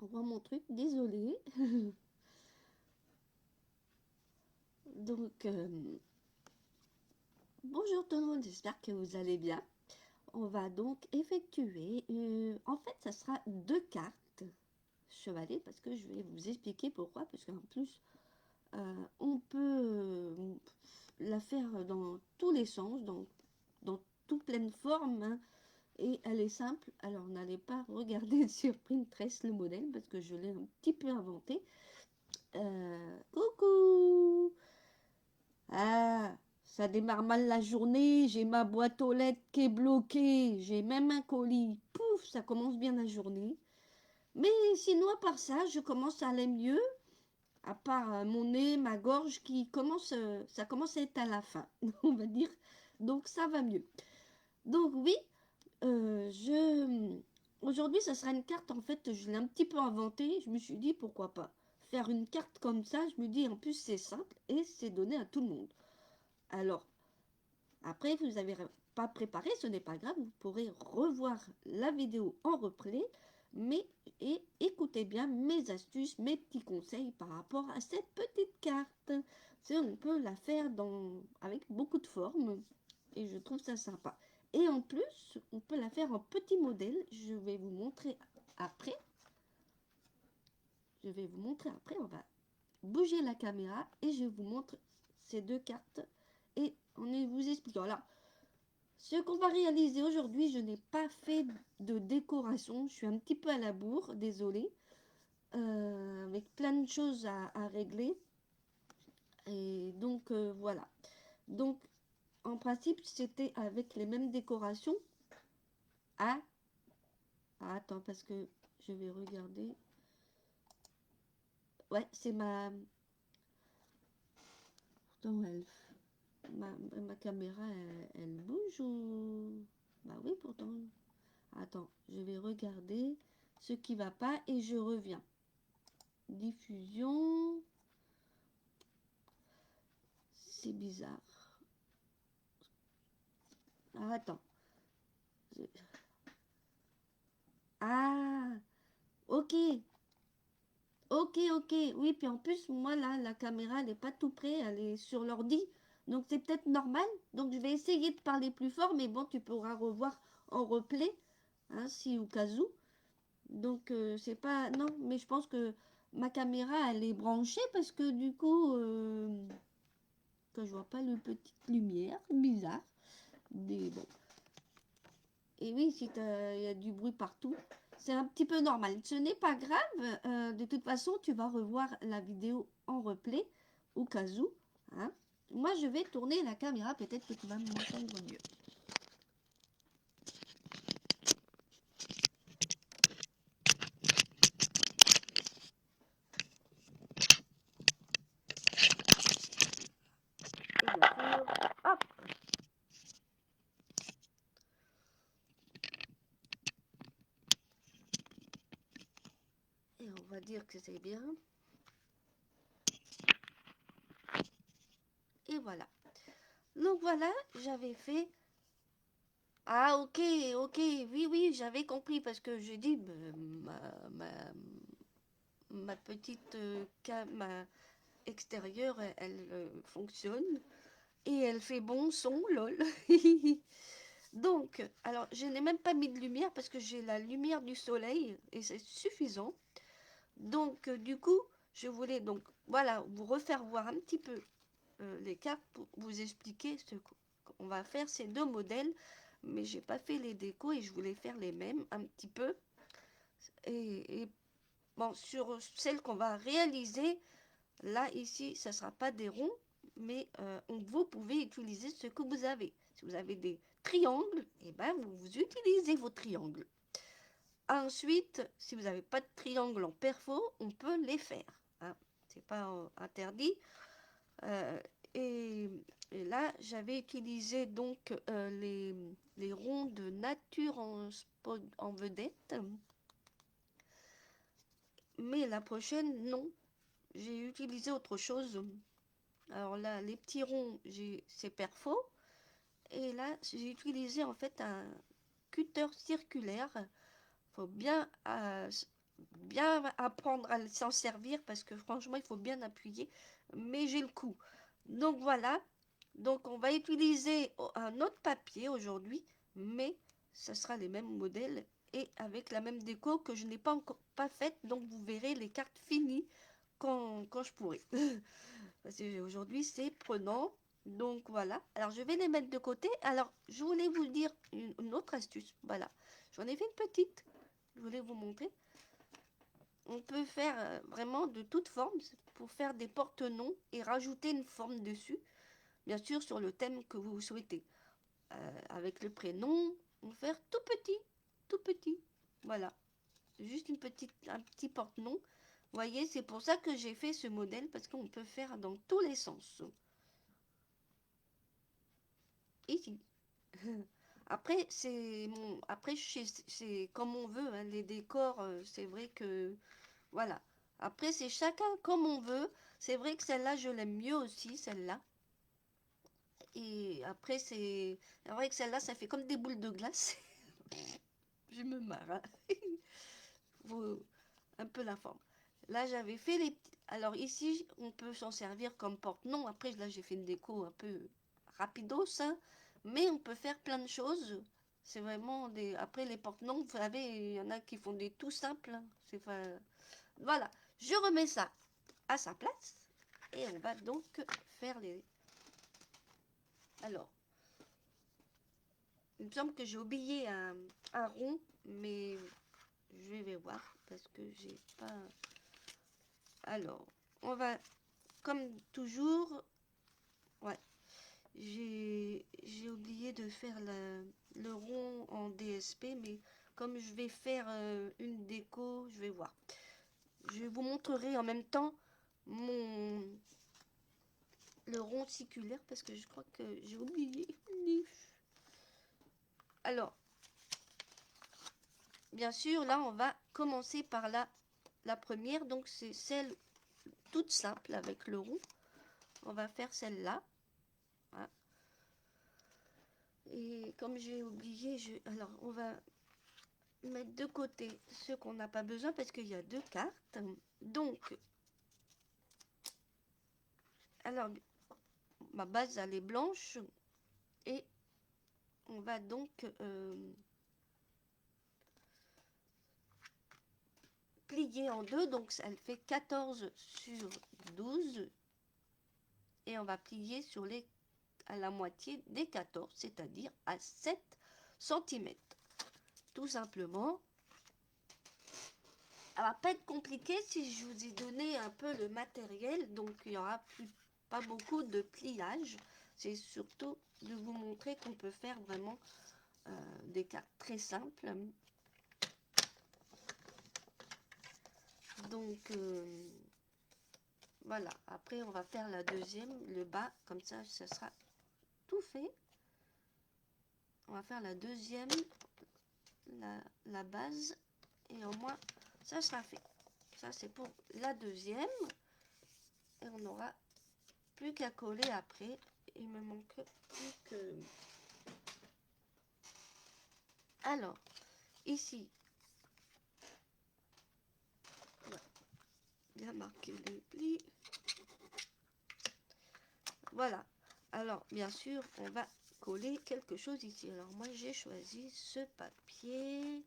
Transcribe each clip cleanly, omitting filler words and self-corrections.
On voit mon truc, désolé. Donc, bonjour tout le monde, j'espère que vous allez bien. On va donc effectuer, en fait, ça sera 2 cartes chevalet, parce que je vais vous expliquer pourquoi, parce qu'en plus, on peut la faire dans tous les sens, dans toute pleine forme, hein, et elle est simple. Alors, n'allez pas regarder sur Pinterest le modèle, parce que je l'ai un petit peu inventé. Coucou! Ah, ça démarre mal la journée, j'ai ma boîte aux lettres qui est bloquée, j'ai même un colis. Pouf, ça commence bien la journée. Mais sinon, à part ça, je commence à aller mieux, à part mon nez, ma gorge qui commence, ça commence à être à la fin, on va dire. Donc ça va mieux. Donc oui, aujourd'hui, ça sera une carte, en fait, je l'ai un petit peu inventée. Je me suis dit, pourquoi pas faire une carte comme ça. Je me dis, en plus, c'est simple et c'est donné à tout le monde. Alors, après, vous n'avez pas préparé, ce n'est pas grave, vous pourrez revoir la vidéo en replay, mais et écoutez bien mes astuces, mes petits conseils par rapport à cette petite carte. On peut la faire avec beaucoup de formes et je trouve ça sympa. Et en plus, on peut la faire en petit modèle. Je vais vous montrer après. Je vais vous montrer après. On va bouger la caméra et je vous montre ces 2 cartes et en vous expliquant. Alors, ce qu'on va réaliser aujourd'hui, je n'ai pas fait de décoration. Je suis un petit peu à la bourre, désolée. Avec plein de choses à régler. Et donc, voilà. Donc, en principe, c'était avec les mêmes décorations. Ah, attends, parce que je vais regarder. Ouais, c'est ma... Pourtant, ma caméra, elle bouge ou... Bah oui, pourtant. Attends, je vais regarder ce qui va pas et je reviens. Diffusion. C'est bizarre. Ah, attends. Ah, ok. Ok, ok. Oui, puis en plus, moi, là, la caméra, elle n'est pas tout près. Elle est sur l'ordi. Donc, c'est peut-être normal. Donc, je vais essayer de parler plus fort. Mais bon, tu pourras revoir en replay. Hein, si au cas où. Donc, c'est pas... Non, mais je pense que ma caméra, elle est branchée. Parce que du coup... que je vois pas le petite lumière. Bizarre. Mais bon. Et oui, si il y a du bruit partout, c'est un petit peu normal. Ce n'est pas grave. De toute façon, tu vas revoir la vidéo en replay au cas où. Hein. Moi, je vais tourner la caméra. Peut-être que tu vas m'entendre mieux. Et bien sûr, hop. Et on va dire que c'est bien. Et voilà. Donc voilà, j'avais fait... Ah, ok, ok. Oui, oui, j'avais compris parce que je dis... ma petite cam extérieure, elle fonctionne. Et elle fait bon son, lol. Donc, alors, je n'ai même pas mis de lumière parce que j'ai la lumière du soleil et c'est suffisant. Donc, du coup, je voulais donc, voilà, vous refaire voir un petit peu les cartes pour vous expliquer ce qu'on va faire ces 2 modèles. Mais j'ai pas fait les décos et je voulais faire les mêmes un petit peu. Et bon, sur celle qu'on va réaliser, là, ici, ça ne sera pas des ronds, mais vous pouvez utiliser ce que vous avez. Si vous avez des triangles, eh ben, vous utilisez vos triangles. Ensuite, si vous n'avez pas de triangle en perfo, on peut les faire. Hein. C'est pas interdit. Euh, et, et, là, j'avais utilisé donc les ronds de nature en vedette. Mais la prochaine, non. J'ai utilisé autre chose. Alors là, les petits ronds, c'est perfo. Et là, j'ai utilisé en fait un cutter circulaire. Il faut bien bien apprendre à s'en servir parce que franchement, il faut bien appuyer. Mais j'ai le coup. Donc voilà. Donc on va utiliser un autre papier aujourd'hui, mais ce sera les mêmes modèles et avec la même déco que je n'ai pas encore pas faite. Donc vous verrez les cartes finies quand je pourrai. Parce que aujourd'hui c'est prenant. Donc voilà. Alors je vais les mettre de côté. Alors je voulais vous dire une autre astuce. Voilà. J'en ai fait une petite. Je voulais vous montrer. On peut faire vraiment de toutes formes pour faire des porte-noms et rajouter une forme dessus. Bien sûr sur le thème que vous souhaitez. Avec le prénom, on va faire tout petit. Tout petit. Voilà. Juste un petit porte-nom. Vous voyez, c'est pour ça que j'ai fait ce modèle parce qu'on peut faire dans tous les sens. Ici. Après, c'est comme on veut. Hein, les décors, c'est vrai que voilà. Après, c'est chacun comme on veut. C'est vrai que celle-là, je l'aime mieux aussi, celle-là. Et après, c'est vrai que celle-là, ça fait comme des boules de glace. Je me marre. Hein. Faut un peu la forme. Là, j'avais fait les petits. Alors ici, on peut s'en servir comme porte-nom. Après, là, j'ai fait une déco un peu rapidos, hein. Mais on peut faire plein de choses. C'est vraiment des. Après, les porte-noms, vous savez, il y en a qui font des tout simples. Hein. C'est pas. Voilà. Je remets ça à sa place. Et on va donc faire les. Alors, il me semble que j'ai oublié un rond, mais je vais voir parce que j'ai pas. Alors, on va, comme toujours, ouais, j'ai oublié de faire le rond en DSP, mais comme je vais faire une déco, je vais voir. Je vous montrerai en même temps mon le rond circulaire parce que je crois que j'ai oublié. Alors, bien sûr, là, on va commencer par la première, donc c'est celle toute simple avec le rond. On va faire celle-là. Voilà. Et comme j'ai oublié, alors on va mettre de côté ceux qu'on n'a pas besoin parce qu'il y a deux cartes. Donc, alors ma base elle est blanche et on va donc plier en deux. Donc elle fait 14 sur 12 et on va plier à la moitié des 14, c'est-à-dire à 7 cm. Tout simplement. Ça va pas être compliqué si je vous ai donné un peu le matériel, donc il y aura pas beaucoup de pliage. C'est surtout de vous montrer qu'on peut faire vraiment des cartes très simples. Donc voilà, après on va faire la deuxième, le bas, comme ça sera tout fait. On va faire la deuxième, la base, et au moins ça sera fait. Ça c'est pour la deuxième, et on aura plus qu'à coller après. Il me manque plus que... Alors, ici, on va bien marquer les plis. Voilà. Alors, bien sûr, on va coller quelque chose ici. Alors, moi, j'ai choisi ce papier.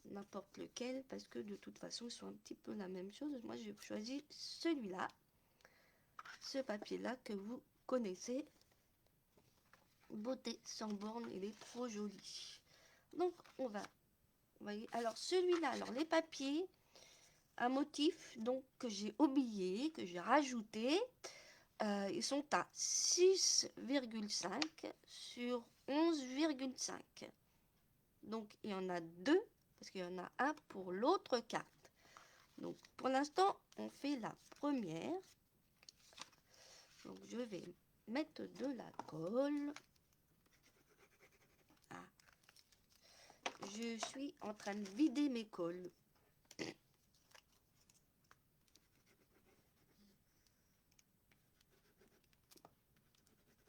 N'importe lequel, parce que de toute façon, ils sont un petit peu la même chose. Moi, j'ai choisi celui-là. Ce papier-là que vous connaissez. Beauté sans borne, il est trop joli. Donc, on va... Vous voyez, alors celui-là, alors les papiers, un motif donc que j'ai oublié, que j'ai rajouté, ils sont à 6,5 sur 11,5. Donc il y en a deux, parce qu'il y en a un pour l'autre carte. Donc pour l'instant, on fait la première. Donc je vais mettre de la colle. Ah. Je suis en train de vider mes colles.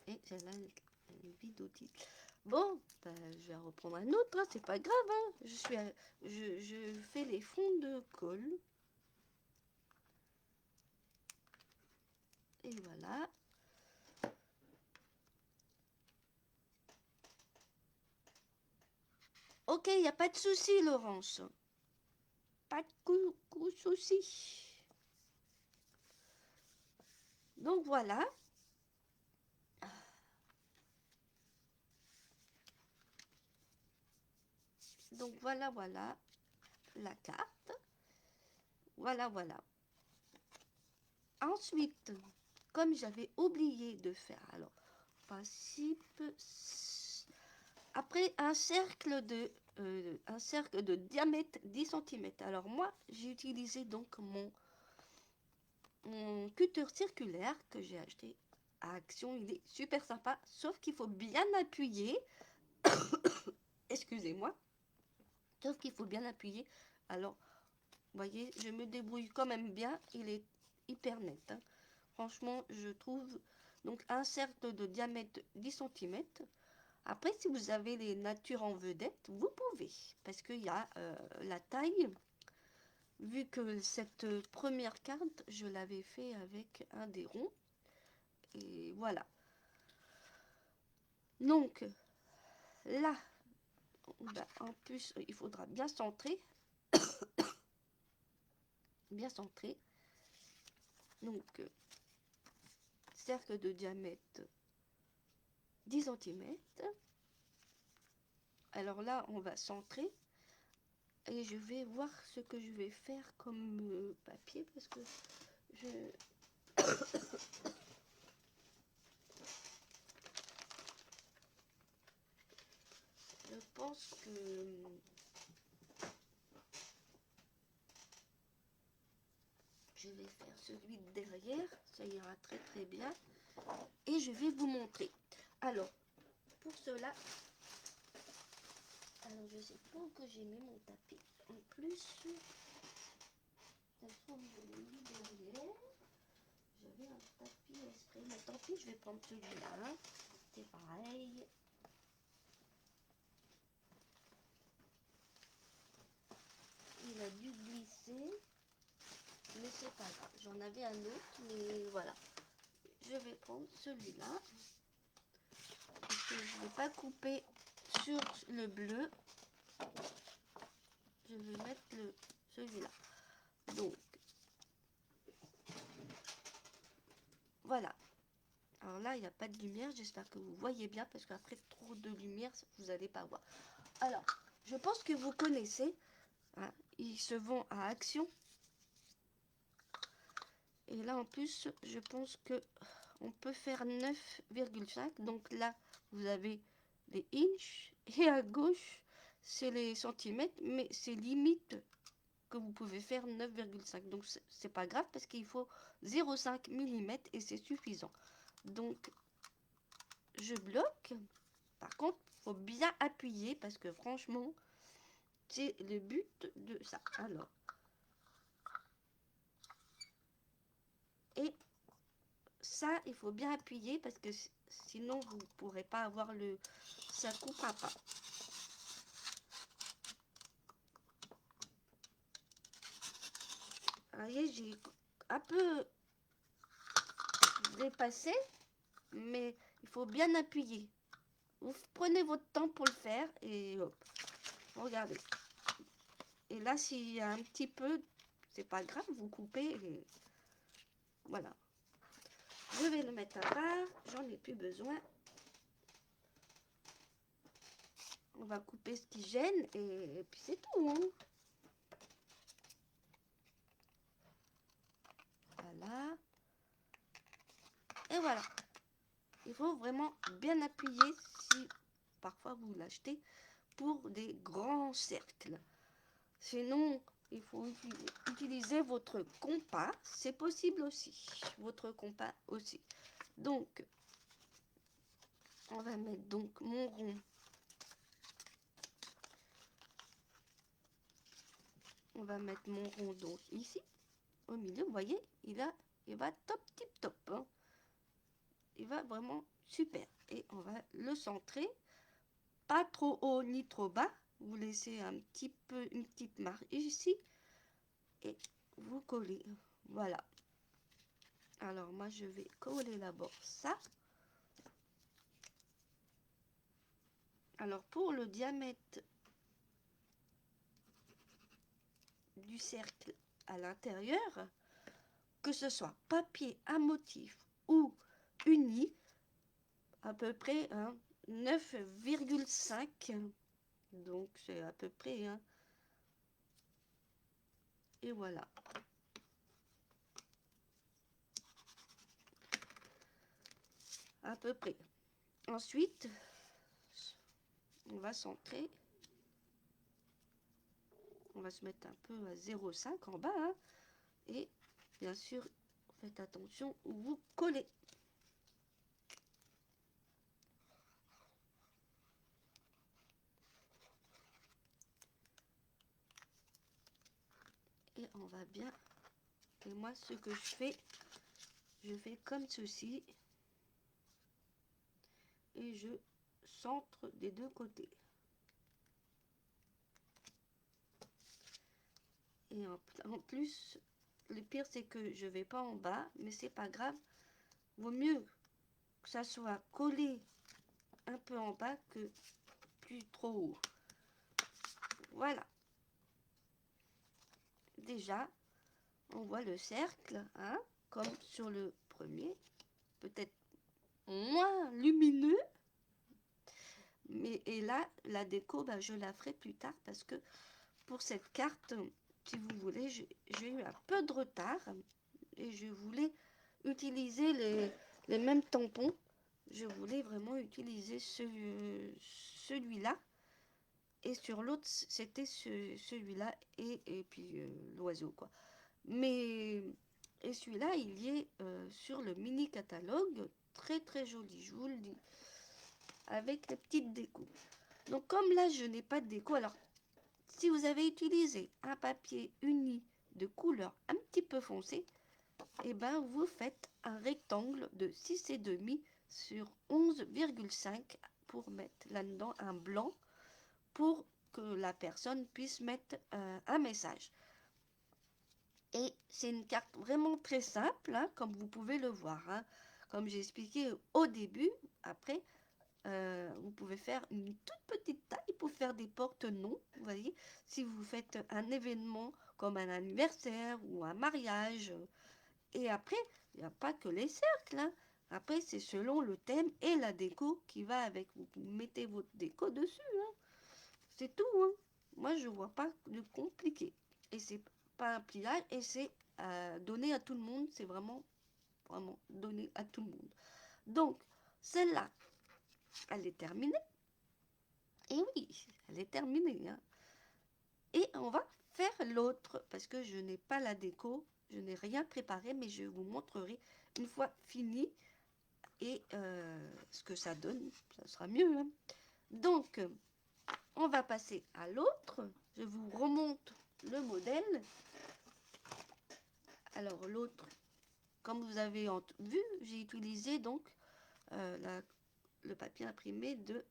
Et celle-là, elle est vide aussi. Bon, ben, je vais reprendre un autre, hein, c'est pas grave, hein. Je fais les fonds de colle. Et voilà. Ok, il n'y a pas de souci, Laurence. Pas de souci. Donc voilà. Donc voilà, voilà la carte. Voilà, voilà. Ensuite, comme j'avais oublié de faire, alors, principe, après un cercle de diamètre 10 cm. Alors moi, j'ai utilisé donc mon cutter circulaire que j'ai acheté à Action. Il est super sympa, sauf qu'il faut bien appuyer. Excusez-moi. Sauf qu'il faut bien appuyer. Alors, vous voyez, je me débrouille quand même bien. Il est hyper net, hein. Franchement, je trouve. Donc, un cercle de diamètre 10 cm. Après, si vous avez les natures en vedette, vous pouvez. Parce qu'il y a la taille. Vu que cette première carte, je l'avais fait avec un des ronds. Et voilà. Donc, là, bah, en plus, il faudra bien centrer. Bien centrer. Donc, cercle de diamètre 10 cm. Alors là, on va centrer. Et je vais voir ce que je vais faire comme papier. Parce que je... je pense que... je vais faire celui de derrière. Ça ira très très bien. Et je vais vous montrer. Alors, pour cela... Alors, je sais pas où que j'ai mis mon tapis. En plus, je l'ai mis derrière. J'avais un tapis exprès. Mais tant pis, je vais prendre celui-là. C'est pareil. Il a dû glisser. Mais c'est pas grave. J'en avais un autre. Mais voilà. Je vais prendre celui-là. Parce que je ne vais pas couper sur le bleu. Je vais mettre celui-là. Donc, voilà. Alors là, il n'y a pas de lumière. J'espère que vous voyez bien. Parce qu'après trop de lumière, vous n'allez pas voir. Alors, je pense que vous connaissez. Hein, ils se vont à Action. Et là, en plus, je pense que on peut faire 9,5. Donc là, vous avez les inches. Et à gauche, c'est les centimètres. Mais c'est limite que vous pouvez faire 9,5. Donc, c'est pas grave parce qu'il faut 0,5 mm et c'est suffisant. Donc, je bloque. Par contre, il faut bien appuyer parce que franchement, c'est le but de ça. Alors, et ça, il faut bien appuyer parce que sinon, vous ne pourrez pas avoir le... ça ne coupera pas. Vous voyez, j'ai un peu dépassé, mais il faut bien appuyer. Vous prenez votre temps pour le faire et hop, regardez. Et là, s'il y a un petit peu, c'est pas grave, vous coupez et voilà. Je vais le mettre à part, j'en ai plus besoin. On va couper ce qui gêne et puis c'est tout, hein. Voilà. Et voilà. Il faut vraiment bien appuyer si parfois vous l'achetez pour des grands cercles. Sinon, il faut utiliser votre compas. C'est possible aussi. Votre compas aussi. Donc, on va mettre donc mon rond. On va mettre mon rond donc ici, au milieu. Vous voyez, il va top tip top. Hein. Il va vraiment super. Et on va le centrer. pas trop haut ni trop bas. Vous laissez un petit peu une petite marge ici et vous collez. Voilà. Alors moi je vais coller d'abord ça. Alors pour le diamètre du cercle à l'intérieur, que ce soit papier à motif ou uni, à peu près 9,5. Donc c'est à peu près. Et voilà. À peu près. Ensuite, on va centrer. On va se mettre un peu à 0,5 en bas. Et bien sûr, faites attention où vous collez. Et on va bien. Et moi, ce que je fais comme ceci. Et je centre des deux côtés. Et en plus, le pire c'est que je vais pas en bas, mais c'est pas grave. Vaut mieux que ça soit collé un peu en bas que plus trop haut. Voilà. Déjà, on voit le cercle, comme sur le premier. Peut-être moins lumineux. Mais et là, la déco, je la ferai plus tard parce que pour cette carte, si vous voulez, j'ai eu un peu de retard et je voulais utiliser les mêmes tampons. Je voulais vraiment utiliser celui-là. Et sur l'autre, c'était celui-là et puis l'oiseau, quoi. Mais, et celui-là, il y est sur le mini catalogue. Très très joli, je vous le dis. Avec les petites décos. Donc comme là, je n'ai pas de déco, alors si vous avez utilisé un papier uni de couleur un petit peu foncé, et ben vous faites un rectangle de 6,5 sur 11,5 pour mettre là-dedans un blanc pour que la personne puisse mettre un message. Et c'est une carte vraiment très simple, comme vous pouvez le voir. Comme j'ai expliqué au début, après, vous pouvez faire une toute petite taille pour faire des porte-noms. Vous voyez, si vous faites un événement comme un anniversaire ou un mariage. Et après, il n'y a pas que les cercles. Après, c'est selon le thème et la déco qui va avec. Vous mettez votre déco dessus. C'est tout. Moi, je vois pas de compliqué. Et c'est pas un pliage et c'est donné à tout le monde. C'est vraiment, vraiment donné à tout le monde. Donc, celle-là, elle est terminée. Et oui, elle est terminée. Et on va faire l'autre parce que je n'ai pas la déco. Je n'ai rien préparé, mais je vous montrerai une fois fini et ce que ça donne. Ça sera mieux. Donc, on va passer à l'autre. Je vous remonte le modèle. Alors, l'autre, comme vous avez vu, j'ai utilisé donc le papier imprimé de,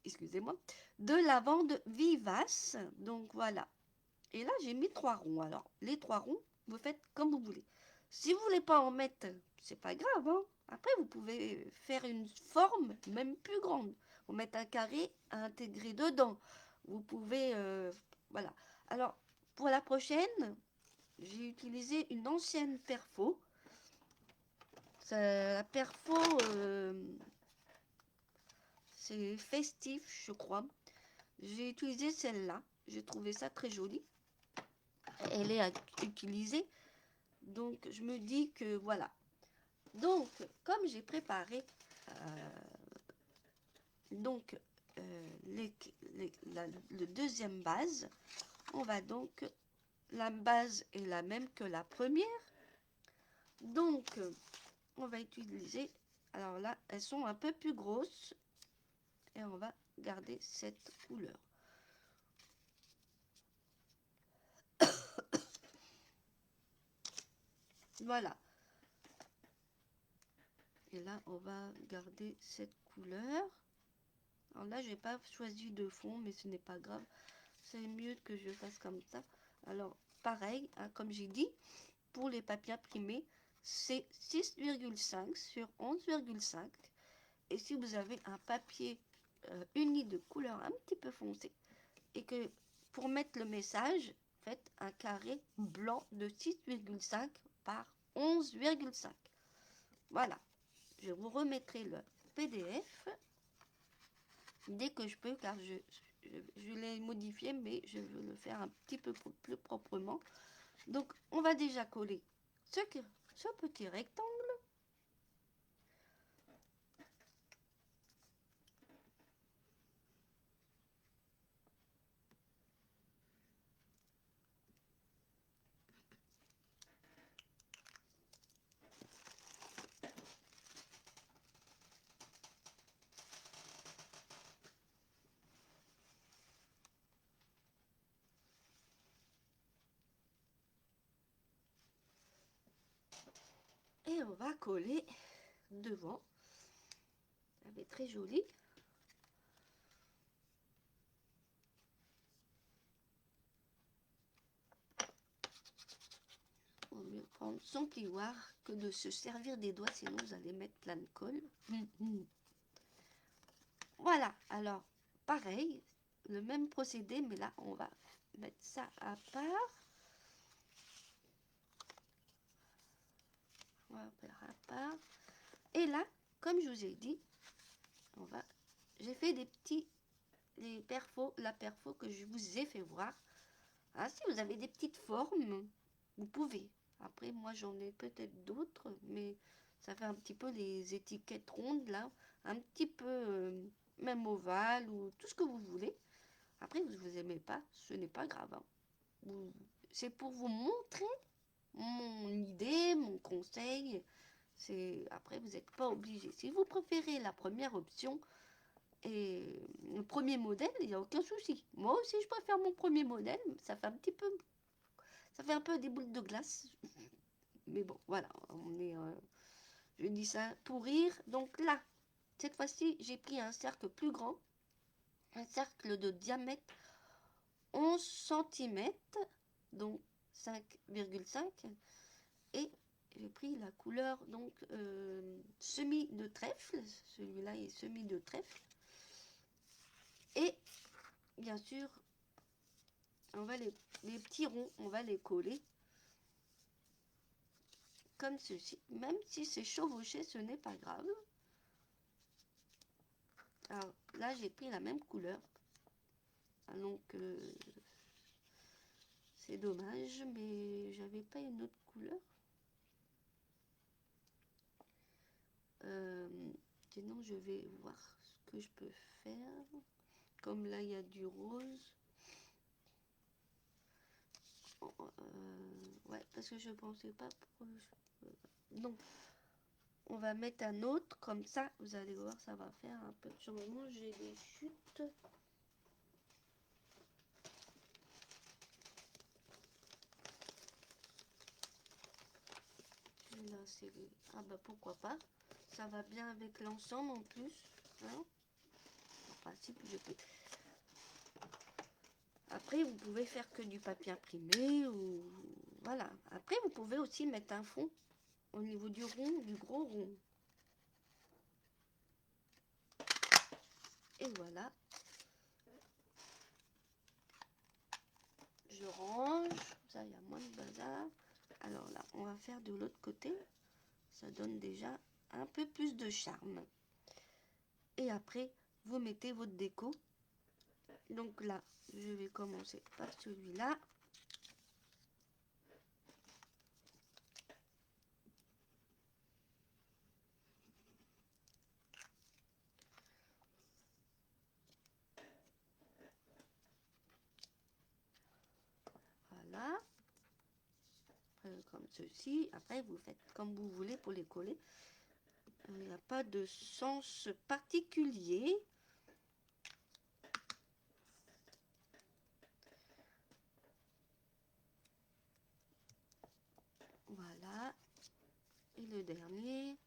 excusez-moi, de lavande vivace. Donc, voilà. Et là, j'ai mis 3 ronds. Alors, les 3 ronds, vous faites comme vous voulez. Si vous voulez pas en mettre, c'est pas grave. Après, vous pouvez faire une forme même plus grande. Vous mettre un carré à intégrer dedans. Vous pouvez, voilà. Alors, pour la prochaine, j'ai utilisé une ancienne perfo. La perfo, c'est festif, je crois. J'ai utilisé celle-là. J'ai trouvé ça très joli. Elle est à utiliser. Donc, je me dis que voilà. Donc, comme j'ai préparé donc le deuxième base, on va donc, la base est la même que la première. Donc, on va utiliser, alors là, elles sont un peu plus grosses et on va garder cette couleur. Voilà. Et là, on va garder cette couleur. Alors là, j'ai pas choisi de fond, mais ce n'est pas grave. C'est mieux que je fasse comme ça. Alors, pareil, hein, comme j'ai dit, pour les papiers imprimés, c'est 6,5 sur 11,5. Et si vous avez un papier uni de couleur un petit peu foncé, et que pour mettre le message, faites un carré blanc de 6,5 par 11,5. Voilà, je vous remettrai le PDF dès que je peux, car je l'ai modifié, mais je veux le faire un petit peu plus proprement. Donc, on va déjà coller ce petit rectangle. Et on va coller devant. Ça va être très joli. Il vaut mieux prendre son plioir que de se servir des doigts, sinon vous allez mettre plein de colle. Voilà, alors pareil, le même procédé, mais là on va mettre ça à part. On va faire à part. Et là, comme je vous ai dit, j'ai fait des petits, la perfo que je vous ai fait voir. Ah, si vous avez des petites formes, vous pouvez. Après, moi j'en ai peut-être d'autres, mais ça fait un petit peu les étiquettes rondes là, un petit peu même ovale ou tout ce que vous voulez. Après, vous aimez pas, ce n'est pas grave. Hein. C'est pour vous montrer mon idée, mon conseil. Après, vous n'êtes pas obligé. Si vous préférez la première option et le premier modèle, il n'y a aucun souci. Moi aussi, je préfère mon premier modèle. Ça fait un peu des boules de glace. Mais bon, voilà, je dis ça pour rire. Donc là, cette fois-ci, j'ai pris un cercle plus grand, un cercle de diamètre 11 cm, donc 5,5. Et j'ai pris la couleur donc semis de trèfle. Celui-là est semis de trèfle. Et bien sûr, on va les petits ronds, on va les coller comme ceci. Même si c'est chevauché, ce n'est pas grave. Alors là, j'ai pris la même couleur. Donc, c'est dommage, mais j'avais pas une autre couleur. Sinon, je vais voir ce que je peux faire. Comme là, il y a du rose. Ouais, parce que je pensais pas pour... Donc, on va mettre un autre, comme ça, vous allez voir, ça va faire un peu de changement. J'ai des chutes. Là, c'est... Ah bah pourquoi pas. Ça va bien avec l'ensemble en plus. Hein, en principe, je peux... Après, vous pouvez faire que du papier imprimé ou... Voilà. Après, vous pouvez aussi mettre un fond au niveau du rond, du gros rond. Et voilà. Je range. Ça, il y a moins de bazar. Alors là, on va faire de l'autre côté. Ça donne déjà un peu plus de charme. Et après, vous mettez votre déco. Donc là, je vais commencer par celui-là. Voilà. Comme ceci. Après, vous faites comme vous voulez pour les coller. Il n'y a pas de sens particulier. Voilà. Et le dernier.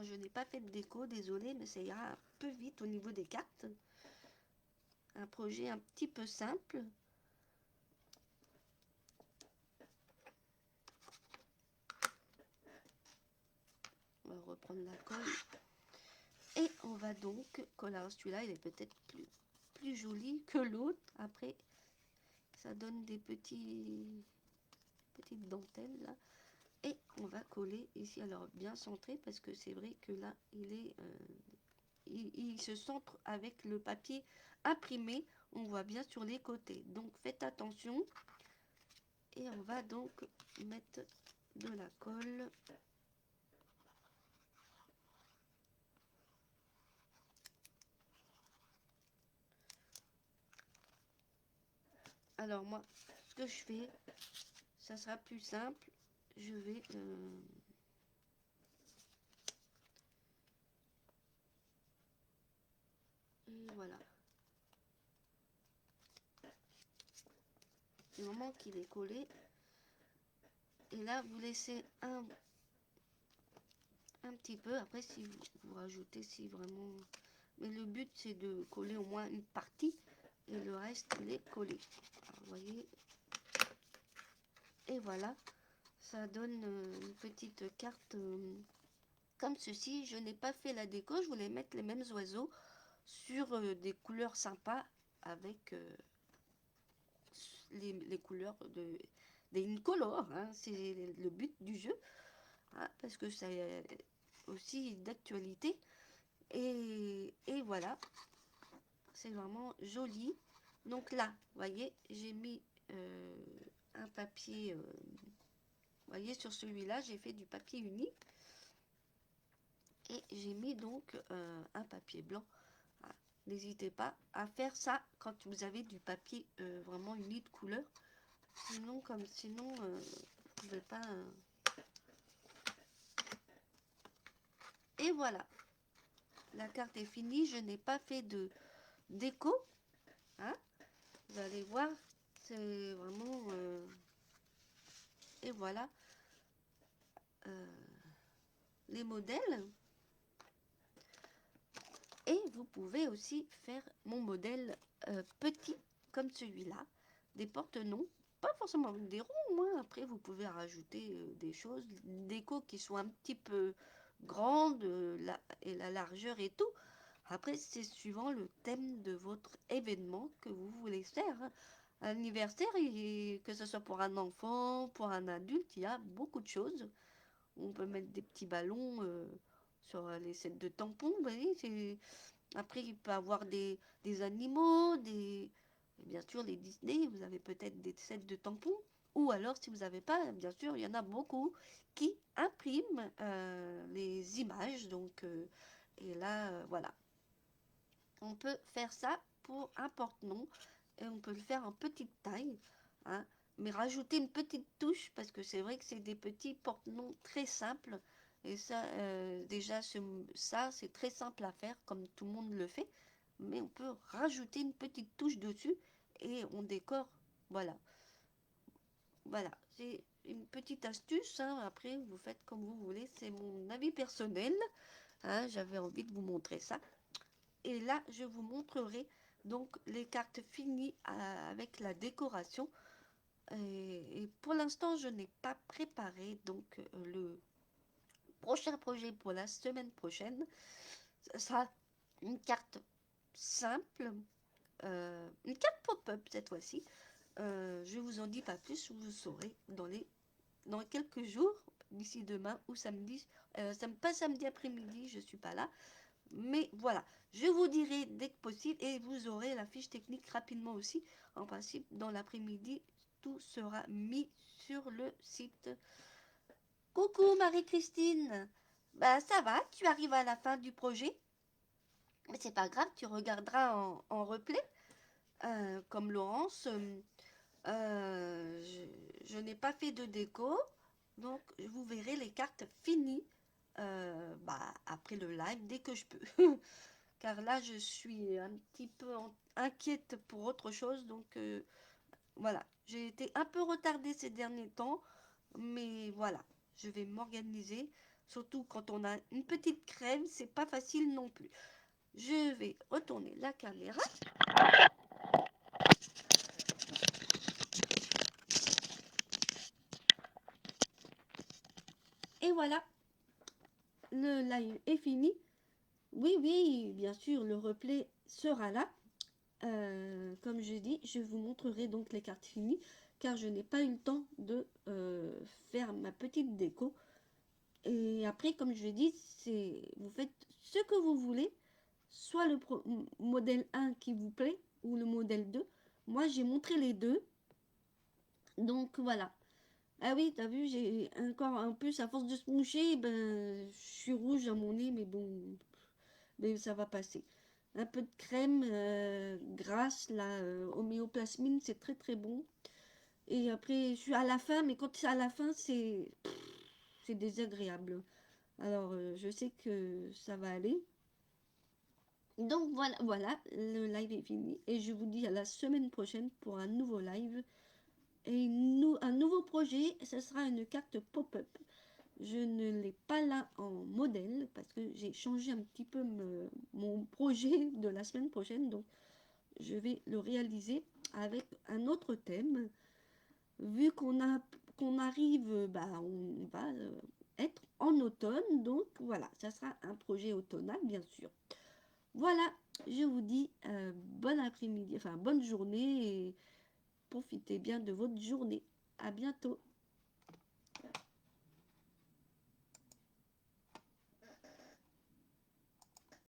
je n'ai pas fait de déco, désolé, mais ça ira un peu vite au niveau des cartes. Un projet un petit peu simple. On va reprendre la colle. Et on va donc coller. Alors celui-là, il est peut-être plus joli que l'autre. Après, ça donne des petites dentelles là. Et on va coller ici. Alors bien centré parce que c'est vrai que là, il se centre avec le papier imprimé. On voit bien sur les côtés. Donc faites attention. Et on va donc mettre de la colle. Alors moi, ce que je fais, ça sera plus simple. Je vais... et voilà. Du moment qu'il est collé. Et là, vous laissez un petit peu. Après, si vous rajoutez, si vraiment... Mais le but, c'est de coller au moins une partie. Et le reste, il est collé. Alors, vous voyez. Et voilà. Ça donne une petite carte comme ceci. Je n'ai pas fait la déco. Je voulais mettre les mêmes oiseaux sur des couleurs sympas avec les couleurs des incolores. Hein. C'est le but du jeu. Hein, parce que c'est aussi d'actualité. Et voilà. C'est vraiment joli. Donc là, vous voyez, j'ai mis un papier... vous voyez, sur celui-là, j'ai fait du papier uni. Et j'ai mis donc un papier blanc. Ah, n'hésitez pas à faire ça quand vous avez du papier vraiment uni de couleur. Sinon, vous ne pouvez pas... Et voilà. La carte est finie. Je n'ai pas fait de déco. Hein, vous allez voir. C'est vraiment... et voilà. Les modèles. Et vous pouvez aussi faire mon modèle petit comme celui-là, des porte-noms, pas forcément des ronds, hein. Après vous pouvez rajouter des choses, déco qui sont un petit peu grandes, et la largeur et tout. Après c'est suivant le thème de votre événement que vous voulez faire. Hein. Anniversaire, que ce soit pour un enfant, pour un adulte, il y a beaucoup de choses. On peut mettre des petits ballons sur les sets de tampons. Vous voyez, après, il peut y avoir des animaux, bien sûr les Disney. Vous avez peut-être des sets de tampons. Ou alors, si vous n'avez pas, bien sûr, il y en a beaucoup qui impriment les images. Donc, et là, voilà. On peut faire ça pour un porte-nom. Et on peut le faire en petite taille. Hein, mais rajouter une petite touche, parce que c'est vrai que c'est des petits porte-noms très simples. Et ça, déjà, ça, c'est très simple à faire, comme tout le monde le fait. Mais on peut rajouter une petite touche dessus et on décore. Voilà. Voilà. C'est une petite astuce. Hein. Après, vous faites comme vous voulez. C'est mon avis personnel. Hein. J'avais envie de vous montrer ça. Et là, je vous montrerai donc les cartes finies avec la décoration. Et pour l'instant, je n'ai pas préparé donc le prochain projet pour la semaine prochaine. Ce sera une carte simple, une carte pop-up cette fois-ci. Je vous en dis pas plus, vous saurez dans quelques jours, d'ici demain ou samedi. Pas samedi après-midi, je suis pas là. Mais voilà, je vous dirai dès que possible et vous aurez la fiche technique rapidement aussi. En principe, dans l'après-midi, tout sera mis sur le site. Coucou Marie-Christine. Bah ça va, tu arrives à la fin du projet. Mais c'est pas grave, tu regarderas en replay. Comme Laurence, je n'ai pas fait de déco. Donc vous verrez les cartes finies après le live dès que je peux. Car là je suis un petit peu inquiète pour autre chose. Donc voilà, j'ai été un peu retardée ces derniers temps. Mais voilà, je vais m'organiser Surtout quand on a une petite crème, c'est pas facile non plus. Je vais retourner la caméra. Et voilà, le live est fini. Oui, oui, bien sûr, le replay sera là. Comme je dis, je vous montrerai donc les cartes finies, car je n'ai pas eu le temps de faire ma petite déco. Et après, comme je dis, vous faites ce que vous voulez, soit le modèle 1 qui vous plaît, ou le modèle 2. Moi, j'ai montré les deux. Donc voilà. Ah oui, t'as vu, j'ai encore un peu, à force de se moucher, ben, je suis rouge à mon nez, mais bon, mais ça va passer. Un peu de crème grasse, là, homéoplasmine, c'est très très bon. Et après, je suis à la fin, mais quand c'est à la fin, c'est désagréable. Alors, je sais que ça va aller. Donc voilà, voilà, le live est fini. Et je vous dis à la semaine prochaine pour un nouveau live. Et un nouveau projet, ce sera une carte pop-up. Je ne l'ai pas là en modèle parce que j'ai changé un petit peu mon projet de la semaine prochaine. Donc, je vais le réaliser avec un autre thème. Vu qu'on arrive, bah, on va être en automne. Donc, voilà, ça sera un projet automnal, bien sûr. Voilà, je vous dis bon après-midi, enfin bonne journée et profitez bien de votre journée. À bientôt.